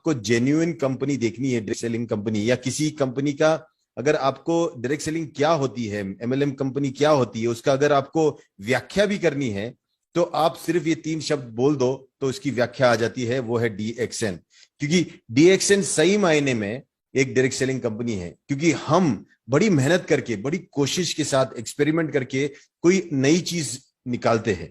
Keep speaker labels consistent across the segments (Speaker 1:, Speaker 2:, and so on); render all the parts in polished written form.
Speaker 1: आपको genuine company देखनी है, डायरेक्ट सेलिंग कंपनी, या किसी कंपनी का अगर आपको डायरेक्ट सेलिंग क्या होती है, एमएलएम कंपनी क्या होती है, उसका अगर आपको व्याख्या भी करनी है, तो आप सिर्फ ये 3 शब्द बोल दो तो उसकी व्याख्या आ जाती है, वो है डीएक्सएन। क्योंकि डीएक्सएन सही मायने में एक डायरेक्ट सेलिंग कंपनी है, क्योंकि हम बड़ी मेहनत करके, बड़ी कोशिश के साथ एक्सपेरिमेंट करके कोई नई चीज निकालते हैं।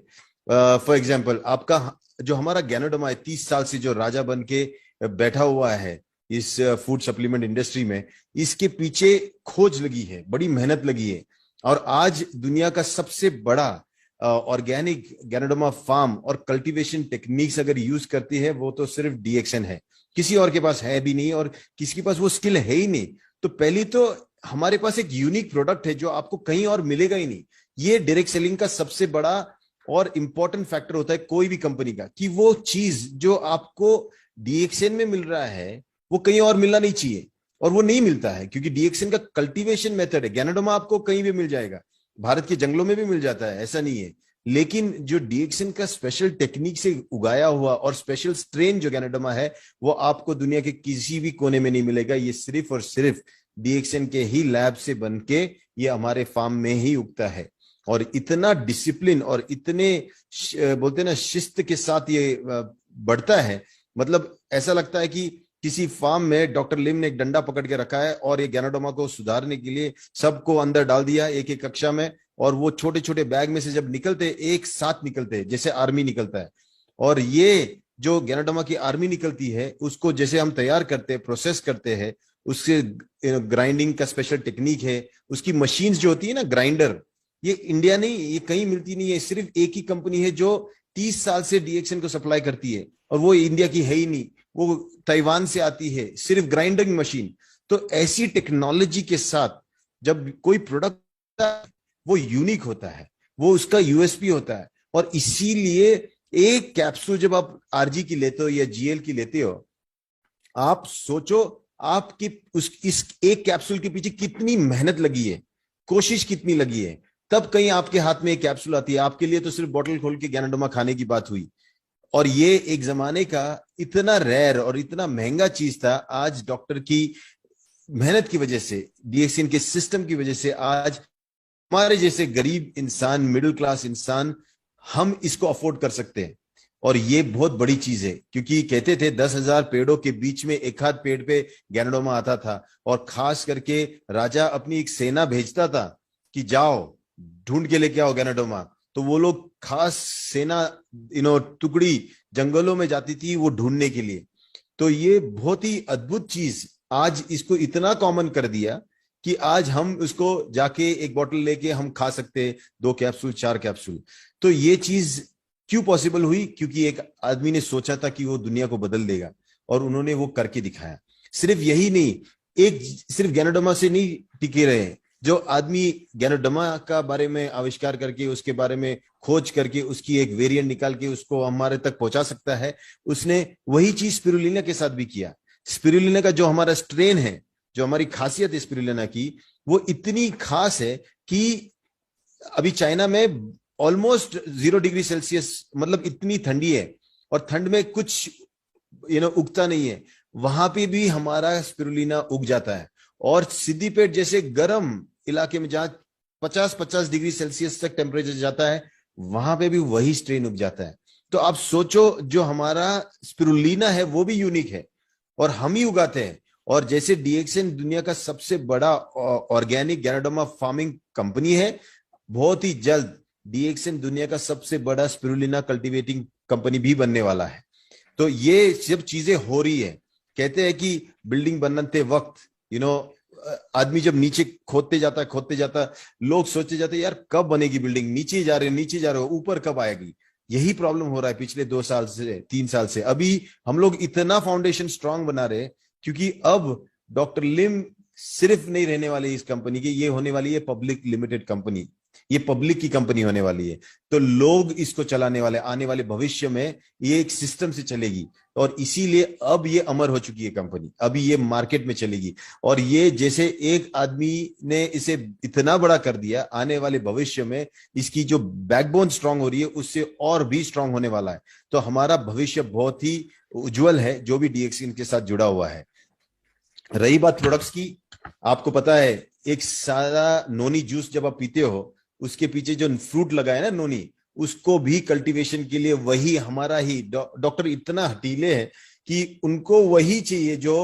Speaker 1: फॉर एग्जाम्पल, आपका जो हमारा गैनोडर्मा है, 30 साल से जो राजा बन के बैठा हुआ है इस फूड सप्लीमेंट इंडस्ट्री में, इसके पीछे खोज लगी है, बड़ी मेहनत लगी है, और आज दुनिया का सबसे बड़ा ऑर्गेनिक गैनोडर्मा फार्म और कल्टीवेशन टेक्निक्स अगर यूज करती है, वो तो सिर्फ डीएक्सएन है। किसी और के पास है भी नहीं, और किसी के पास वो स्किल है ही नहीं। तो पहली तो हमारे पास एक यूनिक प्रोडक्ट है जो आपको कहीं और मिलेगा ही नहीं। ये डायरेक्ट सेलिंग का सबसे बड़ा और इंपॉर्टेंट फैक्टर होता है कोई भी कंपनी का, कि वो चीज जो आपको डीएक्सएन में मिल रहा है वो कहीं और मिलना नहीं चाहिए, और वो नहीं मिलता है, क्योंकि डीएक्सएन का कल्टीवेशन मेथड है। गैनोडर्मा आपको कहीं भी मिल जाएगा, भारत के जंगलों में भी मिल जाता है, ऐसा नहीं है। लेकिन जो डीएक्सएन का स्पेशल टेक्निक से उगाया हुआ और स्पेशल स्ट्रेन जो गैनोडर्मा है, वो आपको दुनिया के किसी भी कोने में नहीं मिलेगा। ये सिर्फ और सिर्फ डीएक्सएन के ही लैब से बन के ये हमारे फार्म में ही उगता है, और इतना डिसिप्लिन और इतने बोलते हैं ना शिस्त के साथ ये बढ़ता है। मतलब ऐसा लगता है कि किसी फार्म में डॉक्टर लिम ने एक डंडा पकड़ के रखा है, और ये गैनोडर्मा को सुधारने के लिए सबको अंदर डाल दिया एक एक कक्षा में, और वो छोटे छोटे बैग में से जब निकलते एक साथ निकलते, जैसे आर्मी निकलता है। और ये जो गैनोडर्मा की आर्मी निकलती है, उसको जैसे हम तैयार करते हैं, प्रोसेस करते हैं, उससे ग्राइंडिंग का स्पेशल टेक्निक है, उसकी मशीन्स जो होती है ना ग्राइंडर, ये इंडिया नहीं, ये कहीं मिलती नहीं है। सिर्फ एक ही कंपनी है जो 30 साल से डीएक्सएन को सप्लाई करती है, और वो इंडिया की है ही नहीं, वो ताइवान से आती है, सिर्फ ग्राइंडिंग मशीन। तो ऐसी टेक्नोलॉजी के साथ जब कोई प्रोडक्ट, वो यूनिक होता है, वो उसका यूएसपी होता है। और इसीलिए एक कैप्सूल जब आप आरजी की लेते हो या जीएल की लेते हो, आप सोचो आपकी इस एक कैप्सूल के पीछे कितनी मेहनत लगी है, कोशिश कितनी लगी है, तब कहीं आपके हाथ में एक कैप्सूल आती है। आपके लिए तो सिर्फ बोतल खोल के गैनोडर्मा खाने की बात हुई, और ये एक जमाने का इतना रेयर और इतना महंगा चीज था। आज डॉक्टर की मेहनत की वजह से, डीएक्सएन के सिस्टम की वजह से, आज हमारे जैसे गरीब इंसान, मिडिल क्लास इंसान, हम इसको अफोर्ड कर सकते हैं। और ये बहुत बड़ी चीज है, क्योंकि कहते थे 10,000 पेड़ों के बीच में एक आध पेड़ पे गैनोडर्मा आता था, और खास करके राजा अपनी एक सेना भेजता था कि जाओ ढूंढ के लेके आओ गैनोडर्मा। तो वो लोग खास सेना टुकड़ी जंगलों में जाती थी वो ढूंढने के लिए। तो ये बहुत ही अद्भुत चीज आज इसको इतना कॉमन कर दिया कि आज हम उसको जाके एक बोतल लेके हम खा सकते हैं, 2 कैप्सूल 4 कैप्सूल। तो ये चीज क्यों पॉसिबल हुई? क्योंकि एक आदमी ने सोचा था कि वो दुनिया को बदल देगा, और उन्होंने वो करके दिखाया। सिर्फ यही नहीं, एक सिर्फ गैनोडर्मा से नहीं टिके रहे। जो आदमी गैनोडर्मा का बारे में आविष्कार करके, उसके बारे में खोज करके, उसकी एक वेरिएंट निकाल के उसको हमारे तक पहुंचा सकता है, उसने वही चीज स्पिरुलिना के साथ भी किया। स्पिरुलिना का जो हमारा स्ट्रेन है, जो हमारी खासियत है स्पिरुलिना की, वो इतनी खास है कि अभी चाइना में ऑलमोस्ट 0 डिग्री सेल्सियस, मतलब इतनी ठंडी है, और ठंड में कुछ उगता नहीं है, वहां पे भी हमारा स्पिरुलिना उग जाता है। और सिद्दीपेट जैसे गर्म इलाके में जहां 50-50 डिग्री सेल्सियस तक टेम्परेचर जाता है, वहां पे भी वही स्ट्रेन उग जाता है। तो आप सोचो, जो हमारा स्पिरुलिना है वो भी यूनिक है, और हम ही उगाते हैं। और जैसे डीएक्सएन दुनिया का सबसे बड़ा ऑर्गेनिक गैनोडर्मा फार्मिंग कंपनी है, बहुत ही जल्द डीएक्सएन दुनिया का सबसे बड़ा स्पिरुलिना कल्टीवेटिंग कंपनी भी बनने वाला है। तो ये सब चीजें हो रही है। कहते हैं कि बिल्डिंग बनते वक्त आदमी जब नीचे खोदते जाता, लोग सोचते जाते यार कब बनेगी बिल्डिंग, नीचे जा रहे हो, ऊपर कब आएगी। यही प्रॉब्लम हो रहा है पिछले 2 साल से, 3 साल से। अभी हम लोग इतना फाउंडेशन स्ट्रांग बना रहे, क्योंकि अब डॉक्टर लिम सिर्फ नहीं रहने वाले इस कंपनी की, ये होने वाली है पब्लिक लिमिटेड कंपनी। ये पब्लिक की कंपनी होने वाली है, तो लोग इसको चलाने वाले, आने वाले भविष्य में ये एक सिस्टम से चलेगी, और इसीलिए अब ये अमर हो चुकी है कंपनी, अभी ये मार्केट में चलेगी। और ये जैसे एक आदमी ने इसे इतना बड़ा कर दिया, आने वाले भविष्य में इसकी जो बैकबोन स्ट्रांग हो रही है उससे और भी स्ट्रांग होने वाला है। तो हमारा भविष्य बहुत ही उज्जवल है जो भी डीएक्सएन के साथ जुड़ा हुआ है। रही बात प्रोडक्ट्स की, आपको पता है एक सादा नोनी जूस जब आप पीते हो, उसके पीछे जो फ्रूट लगा है ना नोनी, उसको भी कल्टीवेशन के लिए वही हमारा ही डॉक्टर इतना हटीले हैं कि उनको वही चाहिए जो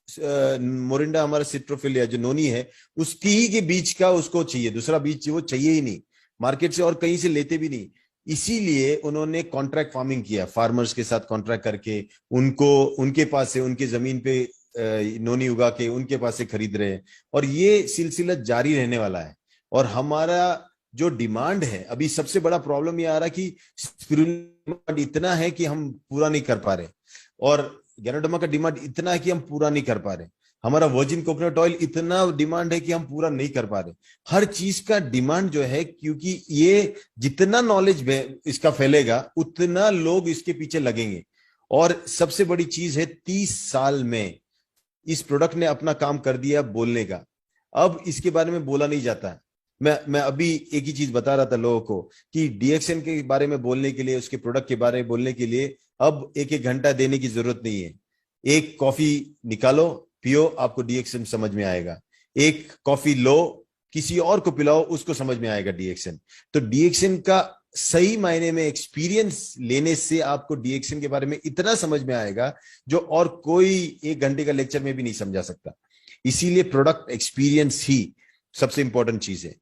Speaker 1: मोरिंडा हमारा सिट्रोफिलिया जो नोनी है उसकी ही के बीज का उसको चाहिए, दूसरा बीज वो चाहिए ही नहीं मार्केट से, और कहीं से लेते भी नहीं। इसीलिए उन्होंने कॉन्ट्रैक्ट फार्मिंग किया, फार्मर्स के साथ कॉन्ट्रैक्ट करके उनको उनके पास से उनके जमीन पे नोनी उगा के उनके पास से खरीद रहे हैं, और ये सिलसिला जारी रहने वाला है। और हमारा जो डिमांड है, अभी सबसे बड़ा प्रॉब्लम ये आ रहा है कि स्पिरुलिना इतना है कि हम पूरा नहीं कर पा रहे, और गैनोडर्मा का डिमांड इतना है कि हम पूरा नहीं कर पा रहे, हमारा वर्जिन कोकोनट ऑयल इतना डिमांड है कि हम पूरा नहीं कर पा रहे। हर चीज का डिमांड जो है, क्योंकि ये जितना नॉलेज इसका फैलेगा उतना लोग इसके पीछे लगेंगे। और सबसे बड़ी चीज है 30 साल में इस प्रोडक्ट ने अपना काम कर दिया बोलने का, अब इसके बारे में बोला नहीं जाता। मैं अभी एक ही चीज बता रहा था लोगों को कि डीएक्सएन के बारे में बोलने के लिए, उसके प्रोडक्ट के बारे में बोलने के लिए अब एक एक घंटा देने की जरूरत नहीं है। एक कॉफी निकालो, पियो, आपको डीएक्सएन समझ में आएगा। एक कॉफी लो, किसी और को पिलाओ, उसको समझ में आएगा डीएक्सएन। तो डीएक्सएन का सही मायने में एक्सपीरियंस लेने से आपको डीएक्सएन के बारे में इतना समझ में आएगा जो और कोई 1 घंटे का लेक्चर में भी नहीं समझा सकता। इसीलिए प्रोडक्ट एक्सपीरियंस ही सबसे इंपॉर्टेंट चीज है।